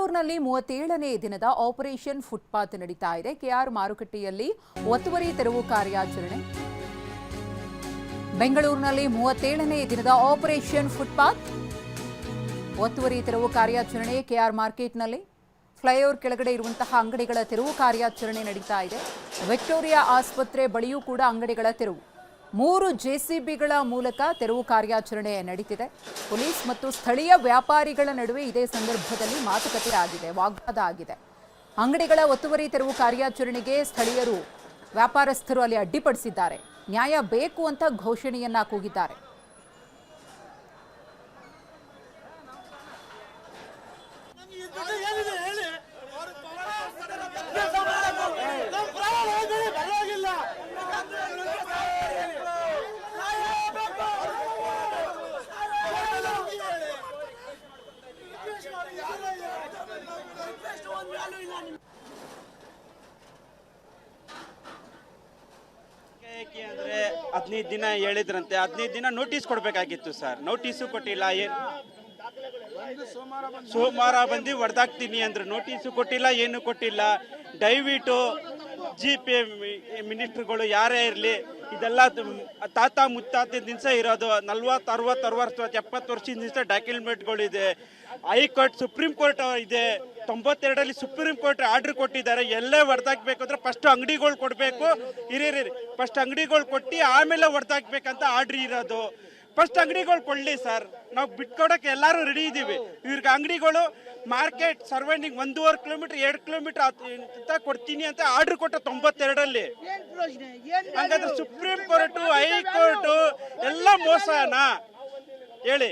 ಬೆಂಗಳೂರಿನಲ್ಲಿ 37ನೇ ದಿನದ operation footpath ನಡೀತಾ ಇದೆ. ಕೆಆರ್ ಮಾರುಕಟ್ಟೆಯಲ್ಲಿ ಒತ್ತುವರಿ ತೆರವು ಕಾರ್ಯಾಚರಣೆ. ಬೆಂಗಳೂರಿನಲ್ಲಿ 37ನೇ ದಿನದ ಆಪರೇಷನ್ ಫುಟ್ಪಾತ್ ಒತ್ತುವರಿ ತೆರವು ಕಾರ್ಯಾಚರಣೆ. ಕೆಆರ್ ಮಾರ್ಕೆಟ್ನಲ್ಲಿ ಫ್ಲೈಓವರ್ ಕೆಳಗಡೆ ಇರುವಂತಹ ಅಂಗಡಿಗಳ ತೆರವು ಕಾರ್ಯಾಚರಣೆ ನಡೀತಾ ಇದೆ. ವಿಕ್ಟೋರಿಯಾ ಆಸ್ಪತ್ರೆ ಬಳಿಯೂ ಕೂಡ ಅಂಗಡಿಗಳ ತೆರವು. 3 ಜೆಸಿಬಿಗಳ ಮೂಲಕ ತೆರವು ಕಾರ್ಯಾಚರಣೆ ನಡೀತಿದೆ. ಪೊಲೀಸ್ ಮತ್ತು ಸ್ಥಳೀಯ ವ್ಯಾಪಾರಿಗಳ ನಡುವೆ ಇದೇ ಸಂದರ್ಭದಲ್ಲಿ ಮಾತುಕತೆ ಆಗಿದೆ, ವಾಗ್ವಾದ ಆಗಿದೆ. ಅಂಗಡಿಗಳ ಒತ್ತುವರಿ ತೆರವು ಕಾರ್ಯಾಚರಣೆಗೆ ಸ್ಥಳೀಯರು, ವ್ಯಾಪಾರಸ್ಥರು ಅಲ್ಲಿ ಅಡ್ಡಿಪಡಿಸಿದ್ದಾರೆ. ನ್ಯಾಯ ಬೇಕು ಅಂತ ಘೋಷಣೆಯನ್ನ ಕೂಗಿದ್ದಾರೆ. ಅಂದ್ರೆ 15 ದಿನ ಹೇಳಿದ್ರಂತೆ, 15 ದಿನ ನೋಟಿಸ್ ಕೊಡ್ಬೇಕಾಗಿತ್ತು ಸರ್. ನೋಟಿಸು ಕೊಟ್ಟಿಲ್ಲ. ಸೋಮವಾರ ಬಂದು ಹೊಡೆದಾಕ್ತೀನಿ ಅಂದ್ರೆ ನೋಟಿಸು ಕೊಟ್ಟಿಲ್ಲ, ಏನು ಕೊಟ್ಟಿಲ್ಲ. ದಯವಿಟ್ಟು GP ಮಿನಿಸ್ಟರ್ಗಳು ಯಾರೇ ಇರಲಿ, ಇದೆಲ್ಲ ತಾತ ಮುತ್ತಾತ ದಿವಸ ಇರೋದು. 40, 60, 60, 70 ವರ್ಷದ ದಿವಸ ಡಾಕ್ಯುಮೆಂಟ್ಗಳಿದೆ. ಹೈಕೋರ್ಟ್, ಸುಪ್ರೀಂ ಕೋರ್ಟ್ ಇದೆ. 92ರಲ್ಲಿ ಸುಪ್ರೀಂ ಕೋರ್ಟ್ ಆರ್ಡರ್ ಕೊಟ್ಟಿದ್ದಾರೆ. ಎಲ್ಲೇ ಹೊಡೆದಾಕ್ಬೇಕು ಅಂದ್ರೆ ಫಸ್ಟ್ ಅಂಗಡಿಗಳು ಕೊಡಬೇಕು. ಫಸ್ಟ್ ಅಂಗಡಿಗಳು ಕೊಟ್ಟು ಆಮೇಲೆ ಹೊಡೆದಾಕ್ಬೇಕಂತ ಆರ್ಡ್ರ್ ಇರೋದು. ಫಸ್ಟ್ ಅಂಗಡಿಗಳು ಕೊಡಲಿ ಸರ್, ನಾವು ಬಿಟ್ಕೊಡಕ್ಕೆ ಎಲ್ಲರೂ ರೆಡಿ ಇದ್ದೀವಿ. ಇವ್ರಿಗೆ ಅಂಗಡಿಗಳು ಮಾರ್ಕೆಟ್ ಸರೌಂಡಿಂಗ್ 1.5 ಕಿಲೋಮೀಟರ್ 2 ಕಿಲೋಮೀಟರ್ ಅಂತ ಕೊಡ್ತೀನಿ ಅಂತ ಆರ್ಡರ್ ಕೊಟ್ಟ 92ರಲ್ಲಿ. ಹಂಗಾದ್ರೆ ಸುಪ್ರೀಂ ಕೋರ್ಟು, ಹೈಕೋರ್ಟು ಎಲ್ಲ ಮೋಸನಾ ಹೇಳಿ?